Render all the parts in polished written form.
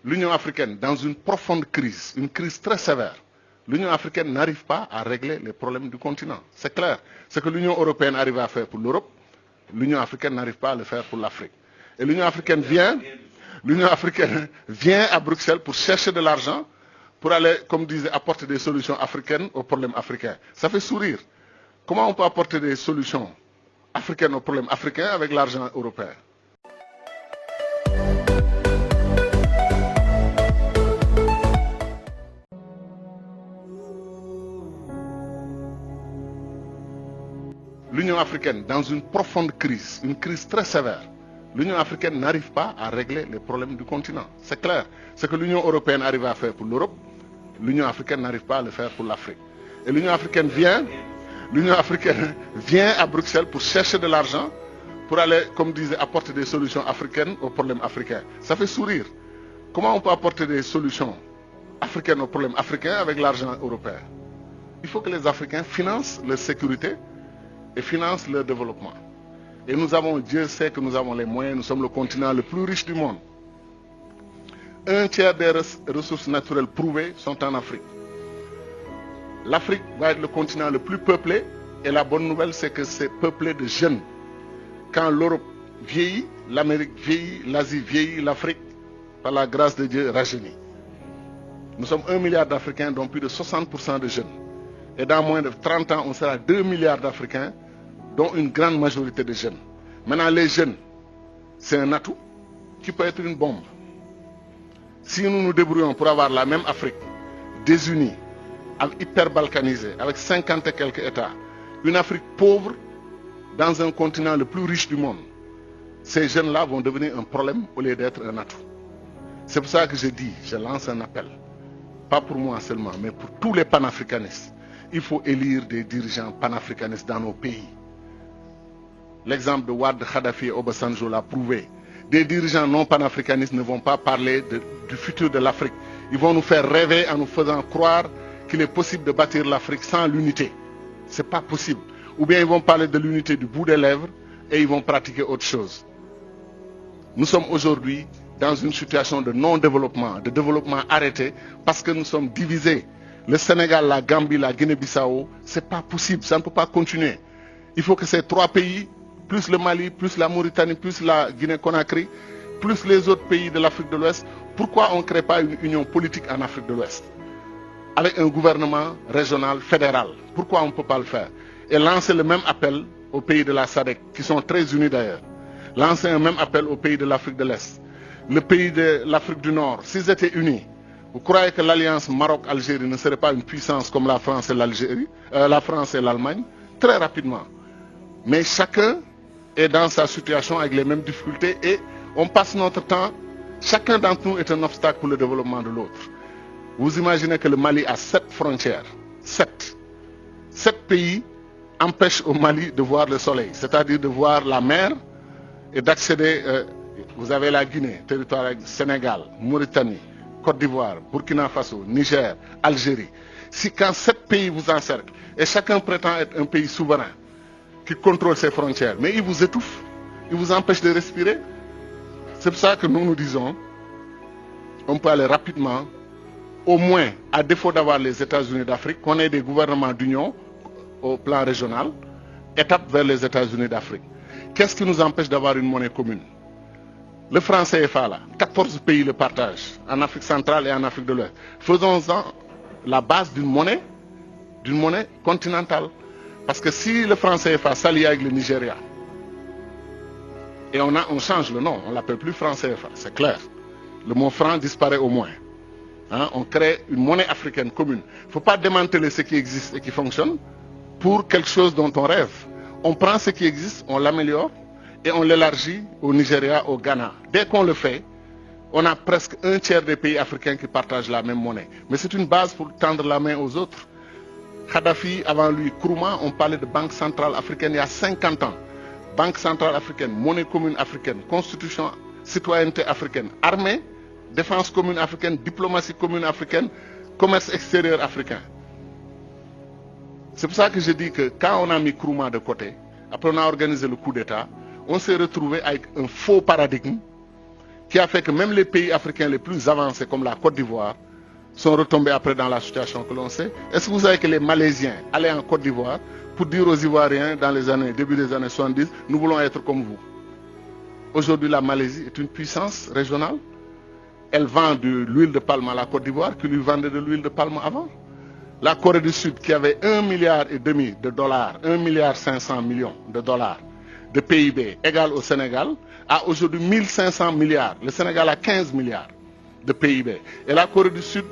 l'Union africaine dans une profonde crise, une crise très sévère. L'Union africaine n'arrive pas à régler les problèmes du continent. C'est clair. Ce que l'Union européenne arrive à faire pour l'Europe, l'Union africaine n'arrive pas à le faire pour l'Afrique. Et l'Union africaine vient à Bruxelles pour chercher de l'argent, pour aller, comme disait, apporter des solutions africaines aux problèmes africains. Ça fait sourire. Comment on peut apporter des solutions africaines aux problèmes africains avec l'argent européen? L'Union africaine dans une profonde crise, une crise très sévère. L'Union africaine n'arrive pas à régler les problèmes du continent. C'est clair. Ce que l'Union européenne arrive à faire pour l'Europe, l'Union africaine n'arrive pas à le faire pour l'Afrique. Et l'Union africaine vient à Bruxelles pour chercher de l'argent, pour aller, comme disait, apporter des solutions africaines aux problèmes africains. Ça fait sourire. Comment on peut apporter des solutions africaines aux problèmes africains avec l'argent européen? Il faut que les Africains financent leur sécurité et financent leur développement. Et nous avons, Dieu sait que nous avons les moyens, nous sommes le continent le plus riche du monde. Un tiers des ressources naturelles prouvées sont en Afrique. L'Afrique va être le continent le plus peuplé, et la bonne nouvelle c'est que c'est peuplé de jeunes. Quand l'Europe vieillit, l'Amérique vieillit, l'Asie vieillit, l'Afrique, par la grâce de Dieu, rajeunit. Nous sommes 1 milliard d'Africains, dont plus de 60% de jeunes. Et dans moins de 30 ans, on sera 2 milliards d'Africains, dont une grande majorité de jeunes. Maintenant, les jeunes, c'est un atout qui peut être une bombe. Si nous nous débrouillons pour avoir la même Afrique, désunie, hyper balkanisée, avec 50 et quelques États, une Afrique pauvre dans un continent le plus riche du monde, ces jeunes-là vont devenir un problème au lieu d'être un atout. C'est pour ça que je lance un appel, pas pour moi seulement, mais pour tous les panafricanistes. Il faut élire des dirigeants panafricanistes dans nos pays. L'exemple de Wade, Kadhafi et Obasanjo l'a prouvé. Des dirigeants non panafricanistes ne vont pas parler du futur de l'Afrique. Ils vont nous faire rêver en nous faisant croire qu'il est possible de bâtir l'Afrique sans l'unité. Ce n'est pas possible. Ou bien ils vont parler de l'unité du bout des lèvres et ils vont pratiquer autre chose. Nous sommes aujourd'hui dans une situation de non-développement, de développement arrêté, parce que nous sommes divisés. Le Sénégal, la Gambie, la Guinée-Bissau, ce n'est pas possible, ça ne peut pas continuer. Il faut que ces trois pays, plus le Mali, plus la Mauritanie, plus la Guinée-Conakry, plus les autres pays de l'Afrique de l'Ouest, pourquoi on ne crée pas une union politique en Afrique de l'Ouest avec un gouvernement régional, fédéral? Pourquoi on ne peut pas le faire? Et lancer le même appel aux pays de la SADC, qui sont très unis d'ailleurs. Lancer un même appel aux pays de l'Afrique de l'Est. Le pays de l'Afrique du Nord, s'ils étaient unis, vous croyez que l'alliance Maroc-Algérie ne serait pas une puissance comme la France et l'Algérie, la France et l'Allemagne? Très rapidement. Mais chacun est dans sa situation avec les mêmes difficultés et on passe notre temps, chacun d'entre nous est un obstacle pour le développement de l'autre. Vous imaginez que le Mali a 7 frontières. 7 pays empêchent au Mali de voir le soleil, c'est-à-dire de voir la mer et d'accéder. Vous avez la Guinée, territoire Sénégal, Mauritanie, Côte d'Ivoire, Burkina Faso, Niger, Algérie. Si quand 7 pays vous encerclent et chacun prétend être un pays souverain qui contrôle ses frontières, mais il vous étouffe, il vous empêche de respirer. C'est pour ça que nous disons, on peut aller rapidement, au moins, à défaut d'avoir les États-Unis d'Afrique, qu'on ait des gouvernements d'union au plan régional, étape vers les États-Unis d'Afrique. Qu'est-ce qui nous empêche d'avoir une monnaie commune? Le franc CFA, là, 14 pays le partagent, en Afrique centrale et en Afrique de l'Ouest. Faisons-en la base d'une monnaie continentale. Parce que si le franc CFA s'allie avec le Nigeria, et on change le nom, on ne l'appelle plus franc CFA, c'est clair. Le mot franc disparaît au moins. Hein, on crée une monnaie africaine commune. Il ne faut pas démanteler ce qui existe et qui fonctionne pour quelque chose dont on rêve. On prend ce qui existe, on l'améliore et on l'élargit au Nigeria, au Ghana. Dès qu'on le fait, on a presque un tiers des pays africains qui partagent la même monnaie. Mais c'est une base pour tendre la main aux autres. Kadhafi, avant lui, Nkrumah, on parlait de Banque centrale africaine il y a 50 ans. Banque centrale africaine, monnaie commune africaine, constitution, citoyenneté africaine, armée, défense commune africaine, diplomatie commune africaine, commerce extérieur africain. C'est pour ça que je dis que quand on a mis Nkrumah de côté, après on a organisé le coup d'État, on s'est retrouvé avec un faux paradigme qui a fait que même les pays africains les plus avancés, comme la Côte d'Ivoire, sont retombés après dans la situation que l'on sait. Est-ce que vous savez que les Malaisiens allaient en Côte d'Ivoire pour dire aux Ivoiriens dans les années, début des années 70, nous voulons être comme vous. Aujourd'hui, la Malaisie est une puissance régionale. Elle vend de l'huile de palme à la Côte d'Ivoire qui lui vendait de l'huile de palme avant. La Corée du Sud, qui avait 1,5 milliard de dollars, 1,5 milliard de dollars de PIB égal au Sénégal, a aujourd'hui 1500 milliards. Le Sénégal a 15 milliards de PIB. Et la Corée du Sud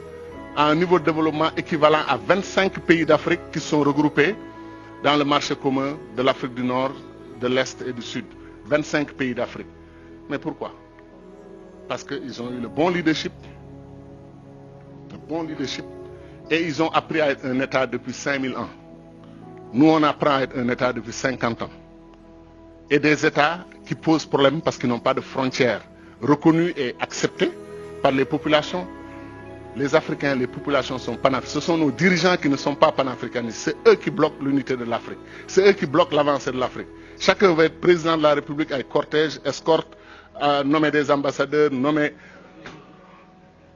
a un niveau de développement équivalent à 25 pays d'Afrique qui sont regroupés dans le marché commun de l'Afrique du Nord, de l'Est et du Sud. 25 pays d'Afrique. Mais pourquoi? Parce qu'ils ont eu le bon leadership. Et ils ont appris à être un État depuis 5000 ans. Nous, on apprend à être un État depuis 50 ans. Et des États qui posent problème parce qu'ils n'ont pas de frontières reconnues et acceptées par les populations. Les Africains, les populations sont panafricaines. Ce sont nos dirigeants qui ne sont pas panafricanistes. C'est eux qui bloquent l'unité de l'Afrique. C'est eux qui bloquent l'avancée de l'Afrique. Chacun veut être président de la République avec cortège, escorte, nommer des ambassadeurs, nommer...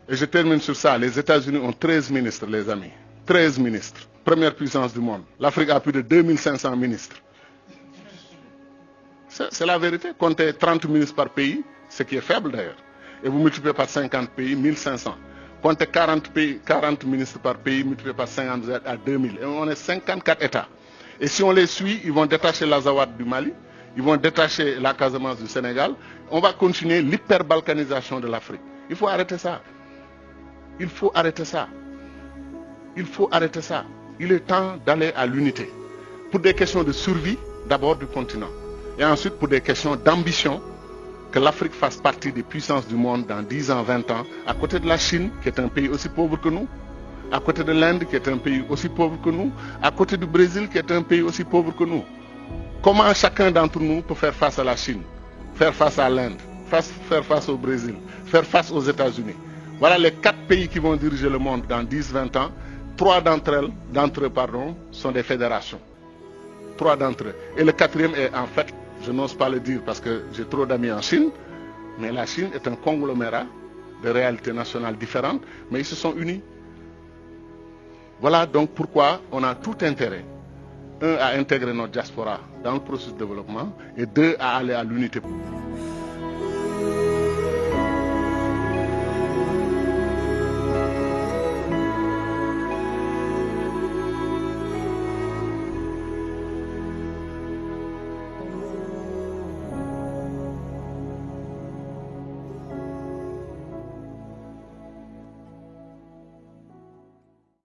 Et je termine sur ça. Les États-Unis ont 13 ministres, les amis. 13 ministres. Première puissance du monde. L'Afrique a plus de 2500 ministres. C'est la vérité. Comptez 30 ministres par pays, ce qui est faible d'ailleurs. Et vous multipliez par 50 pays, 1500. Comptez 40 ministres par pays, multiplié par 50, vous êtes à 2000. Et on est 54 États. Et si on les suit, ils vont détacher l'Azawad du Mali, ils vont détacher la Casamance du Sénégal. On va continuer l'hyperbalkanisation de l'Afrique. Il faut arrêter ça. Il faut arrêter ça. Il faut arrêter ça. Il est temps d'aller à l'unité. Pour des questions de survie, d'abord du continent. Et ensuite pour des questions d'ambition, que l'Afrique fasse partie des puissances du monde dans 10 ans, 20 ans, à côté de la Chine, qui est un pays aussi pauvre que nous, à côté de l'Inde, qui est un pays aussi pauvre que nous, à côté du Brésil, qui est un pays aussi pauvre que nous. Comment chacun d'entre nous peut faire face à la Chine, faire face à l'Inde, faire face au Brésil, faire face aux États-Unis? Voilà les 4 pays qui vont diriger le monde dans 10-20 ans. 3 d'entre eux, sont des fédérations. 3 d'entre eux. Et le 4e est en fait, je n'ose pas le dire parce que j'ai trop d'amis en Chine, mais la Chine est un conglomérat de réalités nationales différentes, mais ils se sont unis. Voilà donc pourquoi on a tout intérêt, 1, à intégrer notre diaspora dans le processus de développement, et 2, à aller à l'unité.